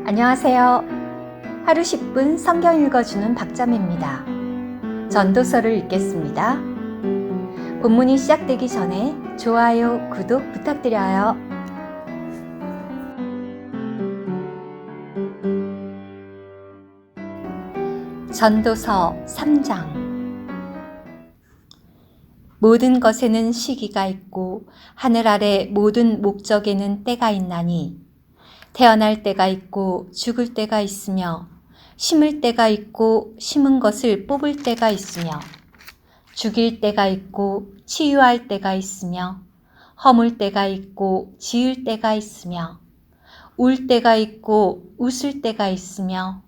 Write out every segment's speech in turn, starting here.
안녕하세요. 하루 10분 성경 읽어주는 박자매입니다. 전도서를 읽겠습니다. 본문이 시작되기 전에 좋아요, 구독 부탁드려요. 전도서 3장. 모든 것에는 시기가 있고 하늘 아래 모든 목적에는 때가 있나니 태어날 때가 있고 죽을 때가 있으며 심을 때가 있고 심은 것을 뽑을 때가 있으며 죽일 때가 있고 치유할 때가 있으며 허물 때가 있고 지을 때가 있으며 울 때가 있고 웃을 때가 있으며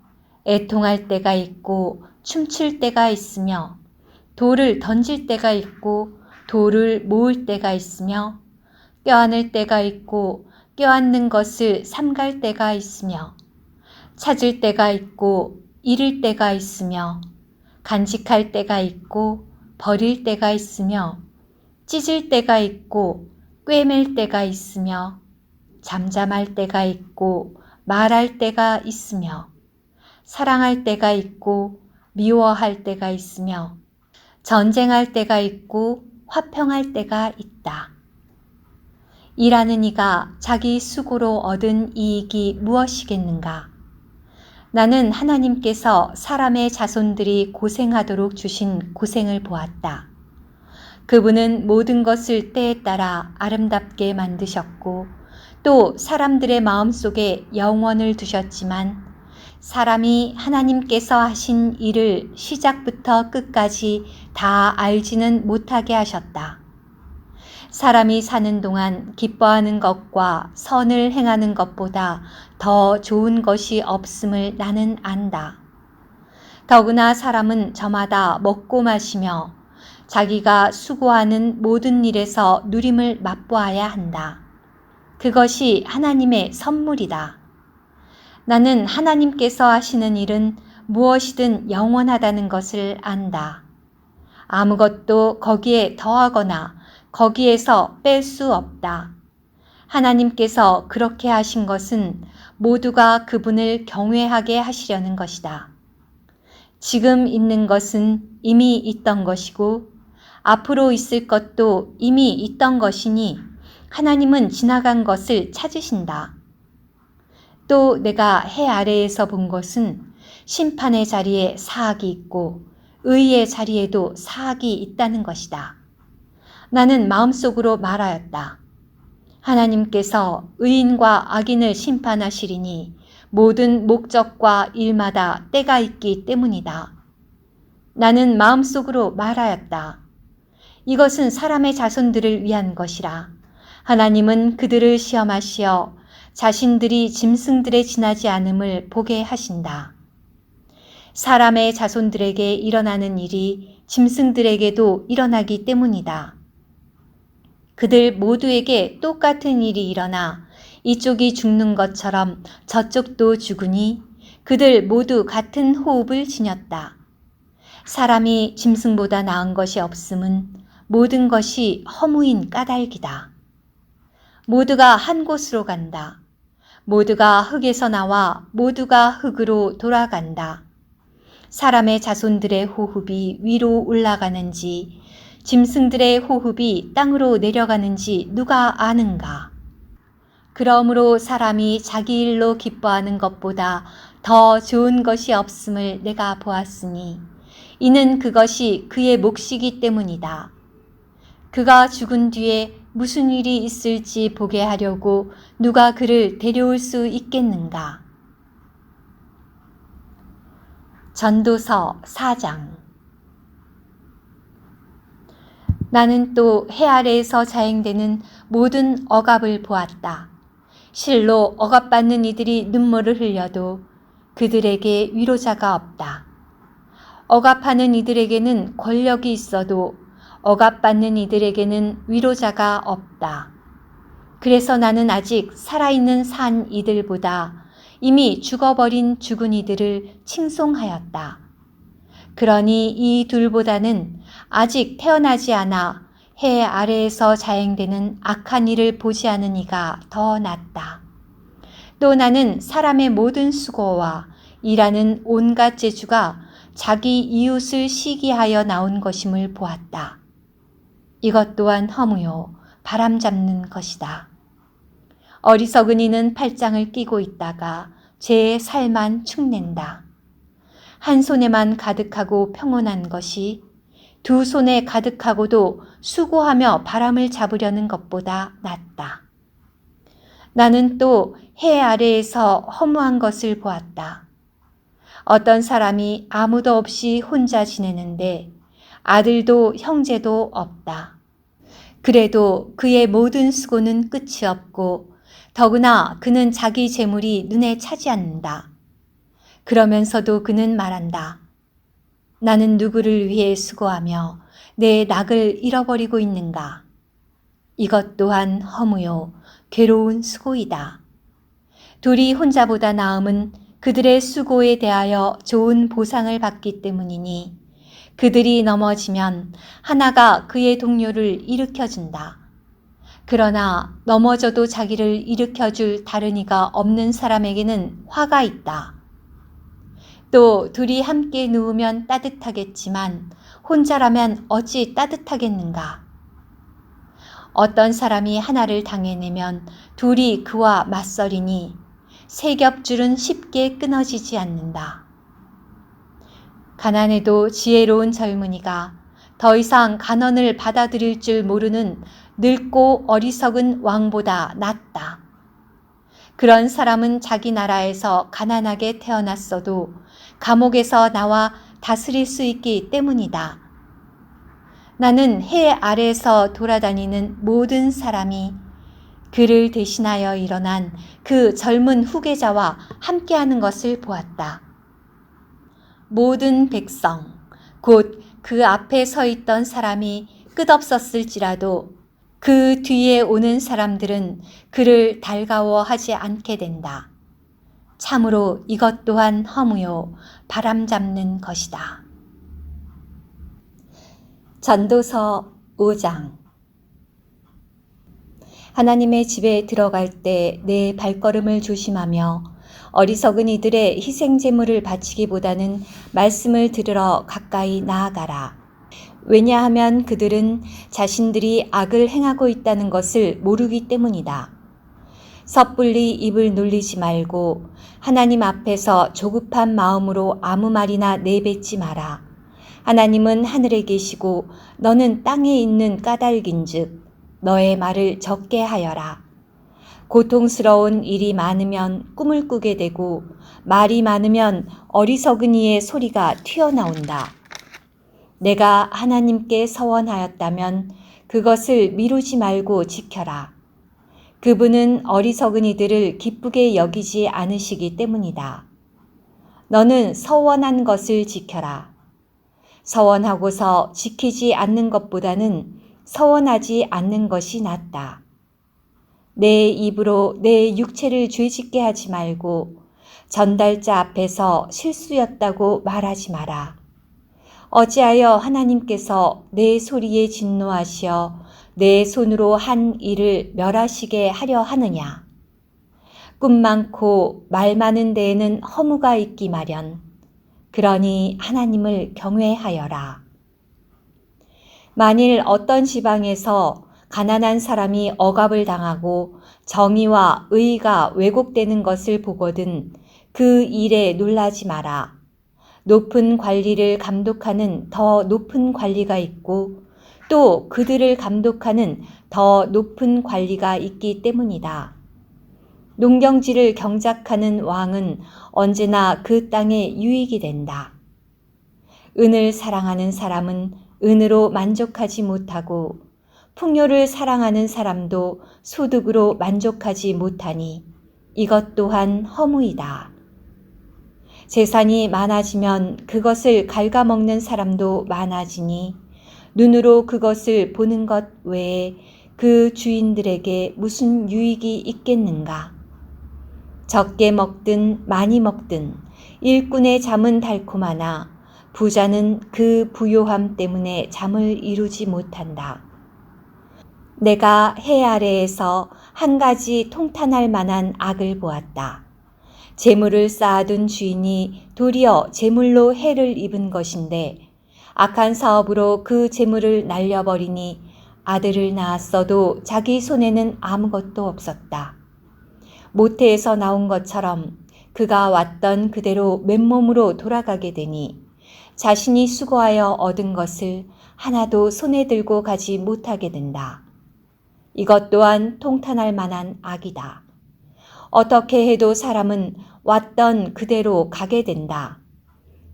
애통할 때가 있고 춤출 때가 있으며 돌을 던질 때가 있고 돌을 모을 때가 있으며 껴안을 때가 있고 껴안는 것을 삼갈 때가 있으며 찾을 때가 있고 잃을 때가 있으며 간직할 때가 있고 버릴 때가 있으며 찢을 때가 있고 꿰맬 때가 있으며 잠잠할 때가 있고 말할 때가 있으며 사랑할 때가 있고 미워할 때가 있으며 전쟁할 때가 있고 화평할 때가 있다. 일하는 이가 자기 수고로 얻은 이익이 무엇이겠는가? 나는 하나님께서 사람의 자손들이 고생하도록 주신 고생을 보았다. 그분은 모든 것을 때에 따라 아름답게 만드셨고 또 사람들의 마음속에 영원을 두셨지만 사람이 하나님께서 하신 일을 시작부터 끝까지 다 알지는 못하게 하셨다. 사람이 사는 동안 기뻐하는 것과 선을 행하는 것보다 더 좋은 것이 없음을 나는 안다. 더구나 사람은 저마다 먹고 마시며 자기가 수고하는 모든 일에서 누림을 맛보아야 한다. 그것이 하나님의 선물이다. 나는 하나님께서 하시는 일은 무엇이든 영원하다는 것을 안다. 아무것도 거기에 더하거나 거기에서 뺄 수 없다. 하나님께서 그렇게 하신 것은 모두가 그분을 경외하게 하시려는 것이다. 지금 있는 것은 이미 있던 것이고 앞으로 있을 것도 이미 있던 것이니 하나님은 지나간 것을 찾으신다. 또 내가 해 아래에서 본 것은 심판의 자리에 사악이 있고 의의 자리에도 사악이 있다는 것이다. 나는 마음속으로 말하였다. 하나님께서 의인과 악인을 심판하시리니 모든 목적과 일마다 때가 있기 때문이다. 나는 마음속으로 말하였다. 이것은 사람의 자손들을 위한 것이라. 하나님은 그들을 시험하시어 자신들이 짐승들에 지나지 않음을 보게 하신다. 사람의 자손들에게 일어나는 일이 짐승들에게도 일어나기 때문이다. 그들 모두에게 똑같은 일이 일어나 이쪽이 죽는 것처럼 저쪽도 죽으니 그들 모두 같은 호흡을 지녔다. 사람이 짐승보다 나은 것이 없음은 모든 것이 허무인 까닭이다. 모두가 한 곳으로 간다. 모두가 흙에서 나와 모두가 흙으로 돌아간다. 사람의 자손들의 호흡이 위로 올라가는지 짐승들의 호흡이 땅으로 내려가는지 누가 아는가? 그러므로 사람이 자기 일로 기뻐하는 것보다 더 좋은 것이 없음을 내가 보았으니 이는 그것이 그의 몫이기 때문이다. 그가 죽은 뒤에 무슨 일이 있을지 보게 하려고 누가 그를 데려올 수 있겠는가? 전도서 4장. 나는 또 해 아래에서 자행되는 모든 억압을 보았다. 실로 억압받는 이들이 눈물을 흘려도 그들에게 위로자가 없다. 억압하는 이들에게는 권력이 있어도 억압받는 이들에게는 위로자가 없다. 그래서 나는 아직 살아있는 산 이들보다 이미 죽어버린 죽은 이들을 칭송하였다. 그러니 이 둘보다는 아직 태어나지 않아 해 아래에서 자행되는 악한 일을 보지 않은 이가 더 낫다. 또 나는 사람의 모든 수고와 일하는 온갖 재주가 자기 이웃을 시기하여 나온 것임을 보았다. 이것 또한 허무요 바람잡는 것이다. 어리석은 이는 팔짱을 끼고 있다가 제 살만 축낸다. 한 손에만 가득하고 평온한 것이 두 손에 가득하고도 수고하며 바람을 잡으려는 것보다 낫다. 나는 또 해 아래에서 허무한 것을 보았다. 어떤 사람이 아무도 없이 혼자 지내는데 아들도 형제도 없다. 그래도 그의 모든 수고는 끝이 없고 더구나 그는 자기 재물이 눈에 차지 않는다. 그러면서도 그는 말한다. 나는 누구를 위해 수고하며 내 낙을 잃어버리고 있는가? 이것 또한 허무요 괴로운 수고이다. 둘이 혼자보다 나음은 그들의 수고에 대하여 좋은 보상을 받기 때문이니 그들이 넘어지면 하나가 그의 동료를 일으켜준다. 그러나 넘어져도 자기를 일으켜줄 다른 이가 없는 사람에게는 화가 있다. 또 둘이 함께 누우면 따뜻하겠지만 혼자라면 어찌 따뜻하겠는가? 어떤 사람이 하나를 당해내면 둘이 그와 맞서리니 세 겹줄은 쉽게 끊어지지 않는다. 가난해도 지혜로운 젊은이가 더 이상 간언을 받아들일 줄 모르는 늙고 어리석은 왕보다 낫다. 그런 사람은 자기 나라에서 가난하게 태어났어도 감옥에서 나와 다스릴 수 있기 때문이다. 나는 해 아래에서 돌아다니는 모든 사람이 그를 대신하여 일어난 그 젊은 후계자와 함께하는 것을 보았다. 모든 백성, 곧 그 앞에 서 있던 사람이 끝없었을지라도 그 뒤에 오는 사람들은 그를 달가워하지 않게 된다. 참으로 이것 또한 허무요 바람잡는 것이다. 전도서 5장. 하나님의 집에 들어갈 때 내 발걸음을 조심하며 어리석은 이들의 희생제물을 바치기보다는 말씀을 들으러 가까이 나아가라. 왜냐하면 그들은 자신들이 악을 행하고 있다는 것을 모르기 때문이다. 섣불리 입을 놀리지 말고 하나님 앞에서 조급한 마음으로 아무 말이나 내뱉지 마라. 하나님은 하늘에 계시고 너는 땅에 있는 까닭인즉 너의 말을 적게 하여라. 고통스러운 일이 많으면 꿈을 꾸게 되고 말이 많으면 어리석은 이의 소리가 튀어나온다. 내가 하나님께 서원하였다면 그것을 미루지 말고 지켜라. 그분은 어리석은 이들을 기쁘게 여기지 않으시기 때문이다. 너는 서원한 것을 지켜라. 서원하고서 지키지 않는 것보다는 서원하지 않는 것이 낫다. 내 입으로 내 육체를 죄짓게 하지 말고 전달자 앞에서 실수였다고 말하지 마라. 어찌하여 하나님께서 내 소리에 진노하시어 내 손으로 한 일을 멸하시게 하려 하느냐. 꿈 많고 말 많은 데에는 허무가 있기 마련. 그러니 하나님을 경외하여라. 만일 어떤 지방에서 가난한 사람이 억압을 당하고 정의와 의가 왜곡되는 것을 보거든 그 일에 놀라지 마라. 높은 관리를 감독하는 더 높은 관리가 있고 또 그들을 감독하는 더 높은 관리가 있기 때문이다. 농경지를 경작하는 왕은 언제나 그 땅에 유익이 된다. 은을 사랑하는 사람은 은으로 만족하지 못하고 풍요를 사랑하는 사람도 소득으로 만족하지 못하니 이것 또한 허무이다. 재산이 많아지면 그것을 갉아먹는 사람도 많아지니 눈으로 그것을 보는 것 외에 그 주인들에게 무슨 유익이 있겠는가? 적게 먹든 많이 먹든 일꾼의 잠은 달콤하나 부자는 그 부요함 때문에 잠을 이루지 못한다. 내가 해 아래에서 한 가지 통탄할 만한 악을 보았다. 재물을 쌓아둔 주인이 도리어 재물로 해를 입은 것인데 악한 사업으로 그 재물을 날려버리니 아들을 낳았어도 자기 손에는 아무것도 없었다. 모태에서 나온 것처럼 그가 왔던 그대로 맨몸으로 돌아가게 되니 자신이 수고하여 얻은 것을 하나도 손에 들고 가지 못하게 된다. 이것 또한 통탄할 만한 악이다. 어떻게 해도 사람은 왔던 그대로 가게 된다.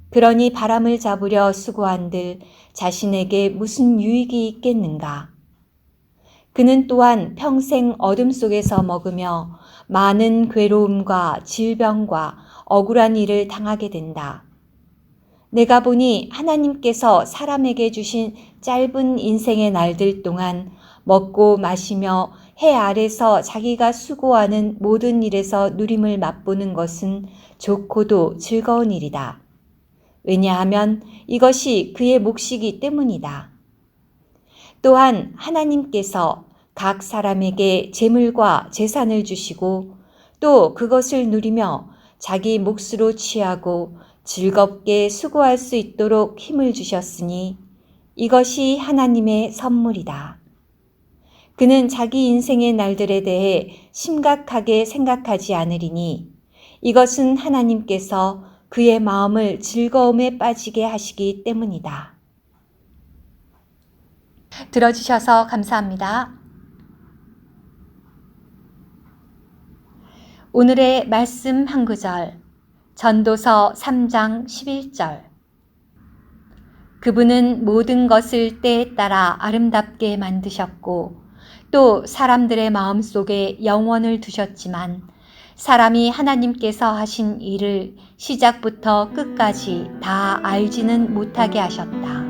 그러니 바람을 잡으려 수고한들 자신에게 무슨 유익이 있겠는가? 그는 또한 평생 어둠 속에서 먹으며 많은 괴로움과 질병과 억울한 일을 당하게 된다. 내가 보니 하나님께서 사람에게 주신 짧은 인생의 날들 동안 먹고 마시며 해 아래서 자기가 수고하는 모든 일에서 누림을 맛보는 것은 좋고도 즐거운 일이다. 왜냐하면 이것이 그의 몫이기 때문이다. 또한 하나님께서 각 사람에게 재물과 재산을 주시고 또 그것을 누리며 자기 몫으로 취하고 즐겁게 수고할 수 있도록 힘을 주셨으니 이것이 하나님의 선물이다. 그는 자기 인생의 날들에 대해 심각하게 생각하지 않으리니 이것은 하나님께서 그의 마음을 즐거움에 빠지게 하시기 때문이다. 들어주셔서 감사합니다. 오늘의 말씀 한 구절, 전도서 3장 11절. 그분은 모든 것을 때에 따라 아름답게 만드셨고 또 사람들의 마음속에 영원을 두셨지만 사람이 하나님께서 하신 일을 시작부터 끝까지 다 알지는 못하게 하셨다.